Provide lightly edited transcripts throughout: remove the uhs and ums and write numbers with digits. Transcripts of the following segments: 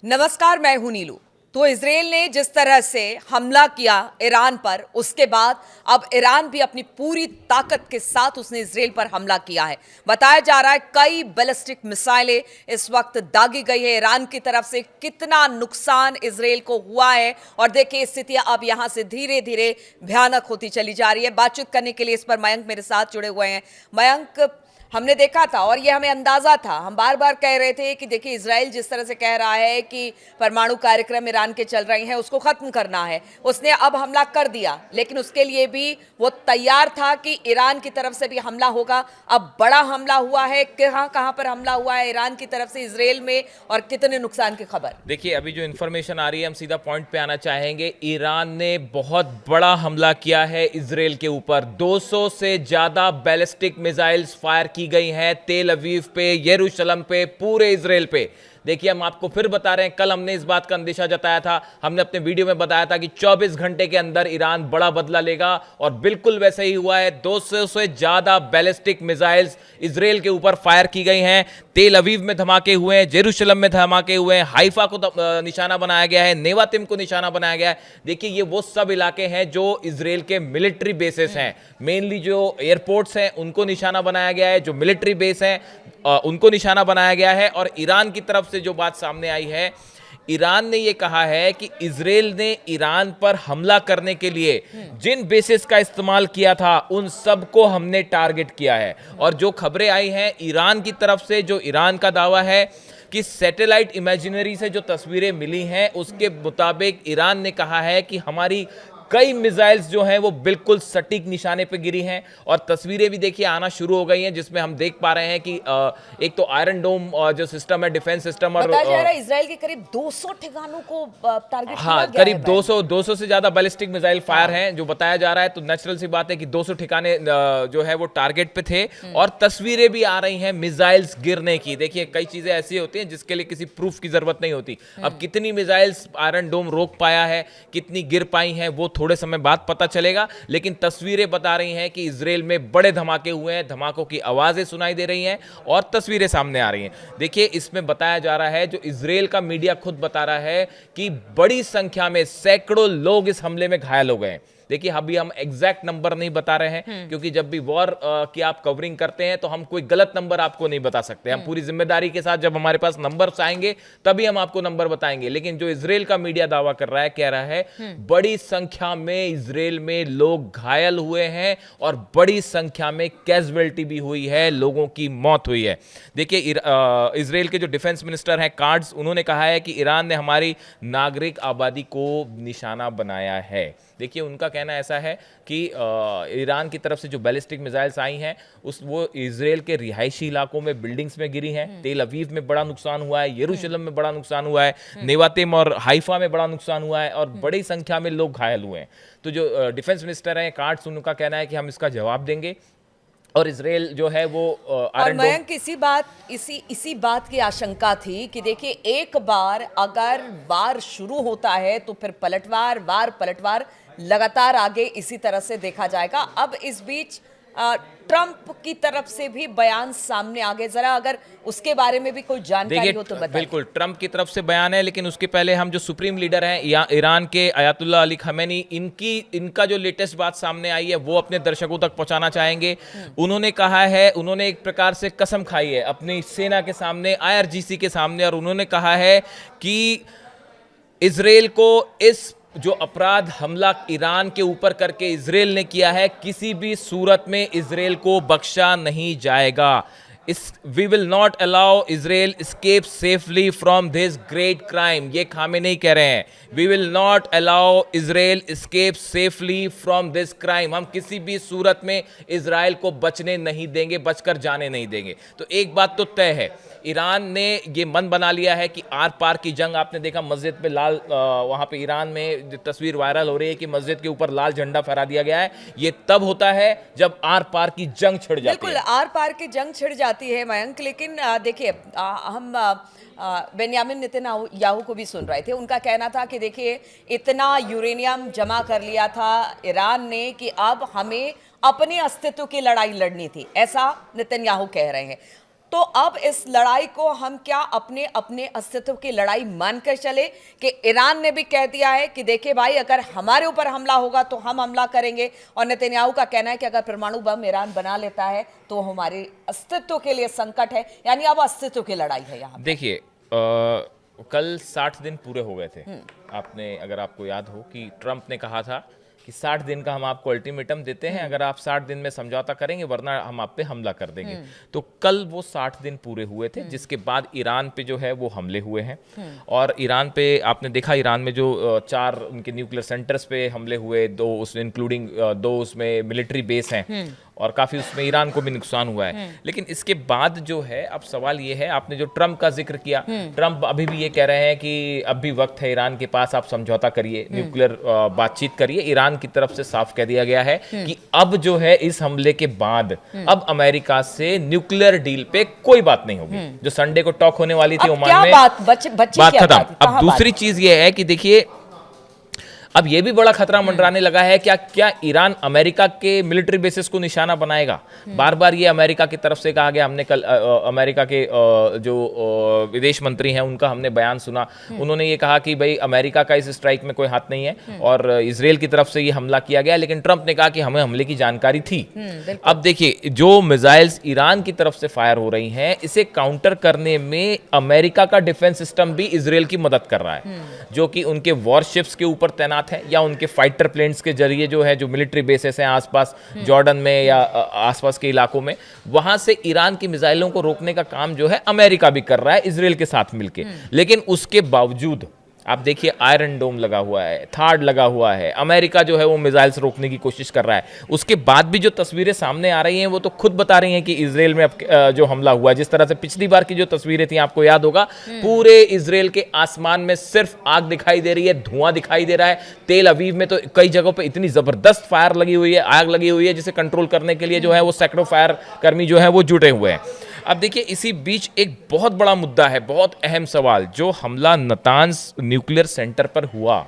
नमस्कार, मैं हूं नीलू। तो इजराइल ने जिस तरह से हमला किया ईरान पर, उसके बाद अब ईरान भी अपनी पूरी ताकत के साथ उसने इजराइल पर हमला किया है। बताया जा रहा है कई बैलिस्टिक मिसाइलें इस वक्त दागी गई है ईरान की तरफ से। कितना नुकसान इजराइल को हुआ है और देखिए स्थिति अब यहां से धीरे धीरे भयानक होती चली जा रही है। बातचीत करने के लिए इस पर मयंक मेरे साथ जुड़े हुए हैं। मयंक, हमने देखा था और ये हमें अंदाजा था, हम बार बार कह रहे थे कि देखिए इजराइल जिस तरह से कह रहा है कि परमाणु कार्यक्रम ईरान के चल रहे हैं उसको खत्म करना है, उसने अब हमला कर दिया, लेकिन उसके लिए भी वो तैयार था कि ईरान की तरफ से भी हमला होगा। अब बड़ा हमला हुआ है। कहां कहां पर हमला हुआ है ईरान की तरफ से इजराइल में और कितने नुकसान की खबर? देखिए, अभी जो इन्फॉर्मेशन आ रही है हम सीधा पॉइंट पे आना चाहेंगे। ईरान ने बहुत बड़ा हमला किया है इजराइल के ऊपर। 200 से ज्यादा बैलिस्टिक मिसाइल्स फायर की गई हैं तेल अवीव पे, यरूशलेम पे, पूरे इजराइल पे। देखिए, हम आपको फिर बता रहे हैं, कल हमने इस बात का अंदेशा जताया था, हमने अपने वीडियो में बताया था कि 24 घंटे के अंदर ईरान बड़ा बदला लेगा और बिल्कुल वैसे ही हुआ है। 200 से ज्यादा बैलिस्टिक मिसाइल्स इजराइल के ऊपर फायर की गई हैं। तेल अवीव में धमाके हुए हैं, जेरूशलेम में धमाके हुए हैं, हाइफा को निशाना बनाया गया है, नेवातिम को निशाना बनाया गया है। देखिए, ये वो सब इलाके हैं जो इजराइल के मिलिट्री बेसेस हैं। मेनली जो एयरपोर्ट्स हैं उनको निशाना बनाया गया है, जो मिलिट्री बेस हैं उनको निशाना बनाया गया है। और ईरान की तरफ से जो बात सामने आई है, ईरान ने यह कहा है कि इजराइल ने ईरान पर हमला करने के लिए जिन बेसिस का इस्तेमाल किया था उन सबको हमने टारगेट किया है। और जो खबरें आई हैं ईरान की तरफ से, जो ईरान का दावा है कि सैटेलाइट इमेजिनरी से जो तस्वीरें मिली हैं उसके मुताबिक ईरान ने कहा है कि हमारी कई मिसाइल्स जो हैं वो बिल्कुल सटीक निशाने पे गिरी हैं। और तस्वीरें भी देखिए आना शुरू हो गई हैं जिसमें हम देख पा रहे हैं कि एक तो आयरन डोम जो सिस्टम है, डिफेंस सिस्टम, और बताया जा रहा है इजराइल के करीब 200 ठिकानों को टारगेट किया गया करीब है। 200 से ज्यादा बैलिस्टिक मिसाइल फायर हैं जो बताया जा रहा है। तो नेचुरल सी बात है कि 200 ठिकाने जो है वो टारगेट पे थे। और तस्वीरें भी आ रही हैं मिसाइल्स गिरने की। देखिए, कई चीजें ऐसी होती हैं जिसके लिए किसी प्रूफ की जरूरत नहीं होती। अब कितनी मिसाइल्स आयरन डोम रोक पाया है, कितनी गिर पाई हैं, वो थोड़े समय बाद पता चलेगा। लेकिन तस्वीरें बता रही हैं कि इजराइल में बड़े धमाके हुए हैं, धमाकों की आवाजें सुनाई दे रही हैं और तस्वीरें सामने आ रही हैं। देखिए, इसमें बताया जा रहा है, जो इजराइल का मीडिया खुद बता रहा है कि बड़ी संख्या में सैकड़ों लोग इस हमले में घायल हो गए। देखिए, अभी हम एग्जैक्ट नंबर नहीं बता रहे हैं क्योंकि जब भी वॉर की आप कवरिंग करते हैं तो हम कोई गलत नंबर आपको नहीं बता सकते। हम पूरी जिम्मेदारी के साथ जब हमारे पास नंबर्स आएंगे तभी हम आपको नंबर बताएंगे। लेकिन जो इजराइल का मीडिया दावा कर रहा है, कह रहा है बड़ी संख्या में इजराइल में लोग घायल हुए हैं और बड़ी संख्या में कैजुअलिटी भी हुई है, लोगों की मौत हुई है। देखिए, इजराइल के जो डिफेंस मिनिस्टर हैं कार्ड्स, उन्होंने कहा है कि ईरान ने हमारी नागरिक आबादी को निशाना बनाया है। देखिए, उनका कहना ऐसा है कि ईरान की तरफ से जो बैलिस्टिक मिसाइल्स आई हैं वो इजराइल के रिहायशी इलाकों में, बिल्डिंग्स में गिरी हैं। तेल अवीव में बड़ा नुकसान हुआ है, यरूशलेम में बड़ा नुकसान हुआ है, नेवातिम और हाइफा में बड़ा नुकसान हुआ है और बड़ी संख्या में लोग घायल हुए हैं। तो जो डिफेंस मिनिस्टर हैं कार्ड्स, उनका कहना है कि हम इसका जवाब देंगे। और इजराइल जो है वो और मयंक, इसी बात की आशंका थी कि देखिए एक बार अगर वार शुरू होता है तो फिर वार पलटवार लगातार आगे इसी तरह से देखा जाएगा। अब इस बीच ट्रंप की तरफ से भी बयान सामने आ गए, जरा अगर उसके बारे में भी कोई जानकारी हो तो बताइए। बिल्कुल, ट्रंप की तरफ से बयान है, लेकिन उसके पहले हम जो सुप्रीम लीडर हैं ईरान के अयातुल्ला अली खमेनी, इनका जो लेटेस्ट बात सामने आई है वो अपने दर्शकों तक पहुंचाना चाहेंगे। उन्होंने कहा है, उन्होंने एक प्रकार से कसम खाई है अपनी सेना के सामने, IRGC के सामने, और उन्होंने कहा है कि इजराइल को इस जो अपराध हमला ईरान के ऊपर करके इजराइल ने किया है, किसी भी सूरत में इजराइल को बख्शा नहीं जाएगा। We will not allow Israel escape safely from this great crime. ये खामेनेई कह रहे हैं, we will not allow Israel escape safely from this crime. हम किसी भी सूरत में इजराइल को बचने नहीं देंगे, बचकर जाने नहीं देंगे। तो एक बात तो तय है, ईरान ने ये मन बना लिया है कि आर पार की जंग। आपने देखा मस्जिद पे लाल, वहां पे ईरान में तस्वीर वायरल हो रही है कि मस्जिद के ऊपर लाल झंडा फहरा दिया गया है। ये तब होता है जब आर पार की जंग छिड़ जाती है। बिल्कुल, आर पार की जंग छिड़ जाती है मयंक। लेकिन देखिए, हम बेंयामिन नेतन्याहू को भी सुन रहे थे। उनका कहना था कि देखिए इतना यूरेनियम जमा कर लिया था ईरान ने कि अब हमें अपने अस्तित्व की लड़ाई लड़नी थी, ऐसा नेतन्याहू कह रहे हैं। तो अब इस लड़ाई को हम क्या अपने अपने अस्तित्व की लड़ाई मानकर चले कि ईरान ने भी कह दिया है कि देखिए भाई, अगर हमारे ऊपर हमला होगा तो हम हमला करेंगे, और नेतन्याहू का कहना है कि अगर परमाणु बम ईरान बना लेता है तो हमारे अस्तित्व के लिए संकट है। यानी अब अस्तित्व की लड़ाई है यहाँ। देखिए कल 60 दिन पूरे हो गए थे। आपने, अगर आपको याद हो कि ट्रंप ने कहा था कि 60 दिन का हम आपको अल्टीमेटम देते हैं, अगर आप 60 दिन में समझौता करेंगे वरना हम आप पे हमला कर देंगे। तो कल वो 60 दिन पूरे हुए थे, जिसके बाद ईरान पे जो है वो हमले हुए हैं। और ईरान पे आपने देखा, ईरान में जो 4 उनके न्यूक्लियर सेंटर्स पे हमले हुए, 2 उसमें इंक्लूडिंग 2 उसमें मिलिट्री बेस हैं, और काफ़ी उसमें ईरान को भी नुकसान हुआ है। लेकिन इसके बाद जो है, अब सवाल ये है, आपने जो ट्रंप का जिक्र किया, ट्रंप अभी भी ये कह रहे हैं कि अब भी वक्त है ईरान के पास, आप समझौता करिए, न्यूक्लियर बातचीत करिए। ईरान की तरफ से साफ कह दिया गया है कि अब जो है इस हमले के बाद अब अमेरिका से न्यूक्लियर डील पे कोई बात नहीं होगी। जो संडे को टॉक होने वाली थी ओमान में, बात खत्म। अब दूसरी चीज ये है कि देखिए, अब ये भी बड़ा खतरा मंडराने लगा है, क्या ईरान अमेरिका के मिलिट्री बेसिस को निशाना बनाएगा। बार बार ये अमेरिका की तरफ से कहा गया। हमने कल अमेरिका के जो विदेश मंत्री हैं उनका हमने बयान सुना। उन्होंने ये कहा कि भाई अमेरिका का इस स्ट्राइक में कोई हाथ नहीं है, और इजराइल की तरफ से ये हमला किया गया। लेकिन ट्रंप ने कहा कि हमें हमले की जानकारी थी। अब देखिए, जो मिसाइल्स ईरान की तरफ से फायर हो रही हैं, इसे काउंटर करने में अमेरिका का डिफेंस सिस्टम भी इजराइल की मदद कर रहा है, जो कि उनके वॉरशिप्स के ऊपर तैनात है, या उनके फाइटर प्लेन्स के जरिए जो है, जो मिलिट्री बेसेस हैं आसपास जॉर्डन में या आसपास के इलाकों में, वहां से ईरान की मिसाइलों को रोकने का काम जो है अमेरिका भी कर रहा है इजराइल के साथ मिलके। लेकिन उसके बावजूद आप देखिए, आयरन डोम लगा हुआ है, थार्ड लगा हुआ है, अमेरिका जो है वो मिसाइल्स रोकने की कोशिश कर रहा है। उसके बाद भी जो तस्वीरें सामने आ रही हैं वो तो खुद बता रही हैं कि इजराइल में अब जो हमला हुआ है, जिस तरह से पिछली बार की जो तस्वीरें थी आपको याद होगा, पूरे इजराइल के आसमान में सिर्फ आग दिखाई दे रही है, धुआं दिखाई दे रहा है। तेल अवीव में तो कई जगहों पर इतनी जबरदस्त फायर लगी हुई है, आग लगी हुई है, जिसे कंट्रोल करने के लिए जो है वो सैकड़ों फायर कर्मी जो है वो जुटे हुए हैं। अब देखिए, इसी बीच एक बहुत बड़ा मुद्दा है, बहुत अहम सवाल, जो हमला नतान्ज न्यूक्लियर सेंटर पर हुआ,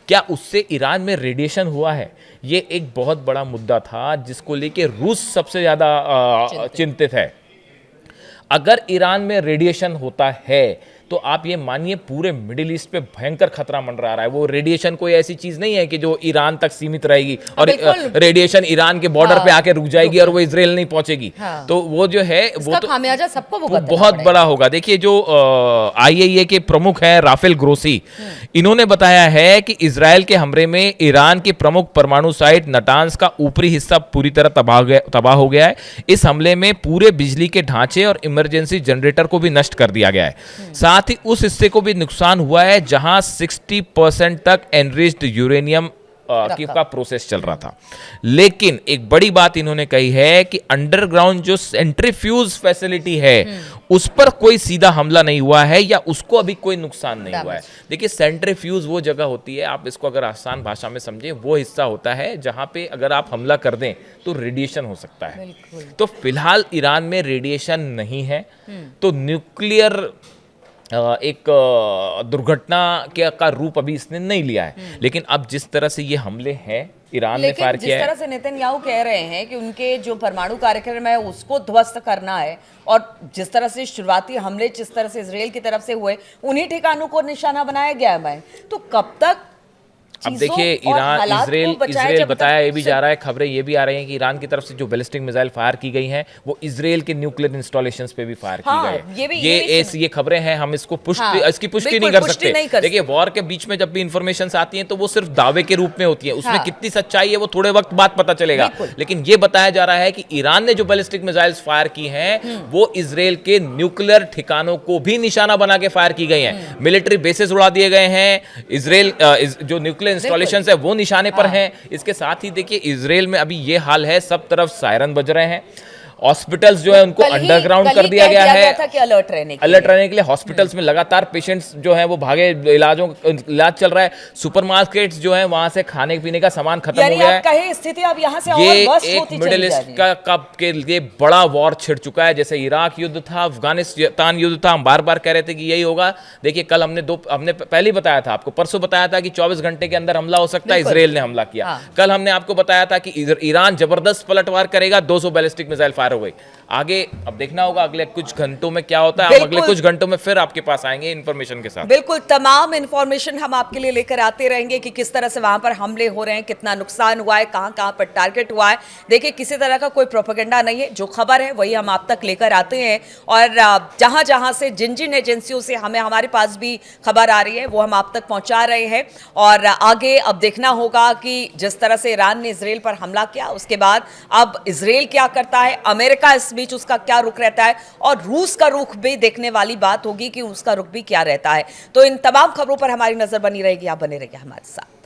क्या उससे ईरान में रेडिएशन हुआ है? ये एक बहुत बड़ा मुद्दा था जिसको लेके रूस सबसे ज्यादा चिंतित है। अगर ईरान में रेडिएशन होता है तो आप ये मानिए पूरे मिडिल ईस्ट पे भयंकर खतरा मंडरा रहा है। वो रेडिएशन कोई ऐसी चीज नहीं है कि जो ईरान तक सीमित रहेगी और रेडिएशन ईरान के बॉर्डर पे आके रुक जाएगी और वो इजराइल नहीं पहुंचेगी। तो वो जो है वो तो खामियाजा सबको बहुत बड़ा होगा। देखिए, जो IAEA के प्रमुख हैं राफेल ग्रोसी, इन्होंने बताया है कि इजराइल के हमले में ईरान की प्रमुख परमाणु साइट नटान्स का ऊपरी हिस्सा पूरी तरह तबाह हो गया है। इस हमले में पूरे बिजली के ढांचे और इमरजेंसी जनरेटर को भी नष्ट कर दिया गया है। साथ ही उस हिस्से को भी नुकसान हुआ है जहां 60% तक एनरिच्ड यूरेनियम का प्रोसेस चल रहा था। लेकिन एक बड़ी बात इन्होंने कही है कि अंडरग्राउंड जो सेंट्रीफ्यूज फैसिलिटी है उस पर कोई सीधा हमला नहीं हुआ है, या उसको अभी कोई नुकसान नहीं हुआ है। देखिए, सेंट्रीफ्यूज वो जगह होती है, आप इसको अगर आसान भाषा में समझें, वो हिस्सा होता है जहां पे अगर आप हमला कर दें तो रेडिएशन हो सकता है। तो फिलहाल ईरान में रेडिएशन नहीं है, तो न्यूक्लियर एक दुर्घटना का रूप अभी इसने नहीं लिया है। लेकिन अब जिस तरह से ये हमले हैं, ईरान ने फायर किया है, जिस तरह से नेतन्याहू कह रहे हैं कि उनके जो परमाणु कार्यक्रम है उसको ध्वस्त करना है, और जिस तरह से शुरुआती हमले जिस तरह से इजराइल की तरफ से हुए, उन्हीं ठिकानों को निशाना बनाया गया है। तो कब तक अब देखिए, ईरान इजराइल बताया ये भी जा रहा है, खबरें ये भी आ रही हैं कि ईरान की तरफ से जो बैलिस्टिक मिसाइल फायर की गई हैं वो इजराइल के न्यूक्लियर इंस्टॉलेशंस पे भी फायर की गई। ये खबरें हैं, हम इसको इसकी पुष्टि नहीं कर सकते। देखिए, वॉर के बीच में जब भी इंफॉर्मेशन आती हैं तो वो सिर्फ दावे के रूप में होती है, उसमें कितनी सच्चाई है वो थोड़े वक्त बाद पता चलेगा। लेकिन ये बताया जा रहा है कि ईरान ने जो बैलिस्टिक मिसाइल फायर की हैं वो इजराइल के न्यूक्लियर ठिकानों को भी निशाना बना के फायर की गई हैं। मिलिट्री बेसिस उड़ा दिए गए हैं, इजराइल जो न्यूक्लियर इंस्टॉलेशंस है वो निशाने पर हैं। इसके साथ ही देखिए, इजराइल में अभी ये हाल है, सब तरफ सायरन बज रहे हैं, हॉस्पिटल्स जो है उनको अंडरग्राउंड कर दिया गया है अलर्ट रहने के लिए। हॉस्पिटल्स में लगातार पेशेंट्स जो है वो भागे, इलाज चल रहा है। सुपरमार्केट्स जो है वहां से खाने पीने का सामान खत्म हो गया है। स्थिति अब यहाँ से ये एक मिडिल ईस्ट का कब के लिए बड़ा वॉर छिड़ चुका है। जैसे इराक युद्ध था, अफगानिस्तान युद्ध था, हम बार बार कह रहे थे कि यही होगा। देखिए, कल हमने पहले बताया था आपको, परसों बताया था कि 24 घंटे के अंदर हमला हो सकता है, इजराइल ने हमला किया। कल हमने आपको बताया था कि ईरान जबरदस्त पलटवार करेगा, 200 बैलिस्टिक मिसाइल फायर हो गई। आगे अब देखना होगा अगले कुछ घंटों में क्या होता है। हम अगले बिल्कुल। कुछ घंटों में फिर आपके पास आएंगे इन्फॉर्मेशन के साथ। बिल्कुल, तमाम इंफॉर्मेशन हम आपके लिए लेकर आते रहेंगे कि किस तरह से वहां पर हमले हो रहे हैं, कितना नुकसान हुआ है, कहां कहां पर टारगेट हुआ है। देखिए, किसी तरह का कोई प्रोपेगेंडा नहीं है, जो खबर है वही हम आप तक लेकर आते हैं। और जहां जहां से जिन जिन एजेंसियों से हमारे पास भी खबर आ रही है वो हम आप तक पहुंचा रहे हैं। और आगे अब देखना होगा कि जिस तरह से ईरान ने इजराइल पर हमला किया, उसके बाद अब इजराइल क्या करता है, अमेरिका इस बीच उसका क्या रुख रहता है, और रूस का रुख भी देखने वाली बात होगी कि उसका रुख भी क्या रहता है। तो इन तमाम खबरों पर हमारी नजर बनी रहेगी। आप बने रहिए हमारे साथ।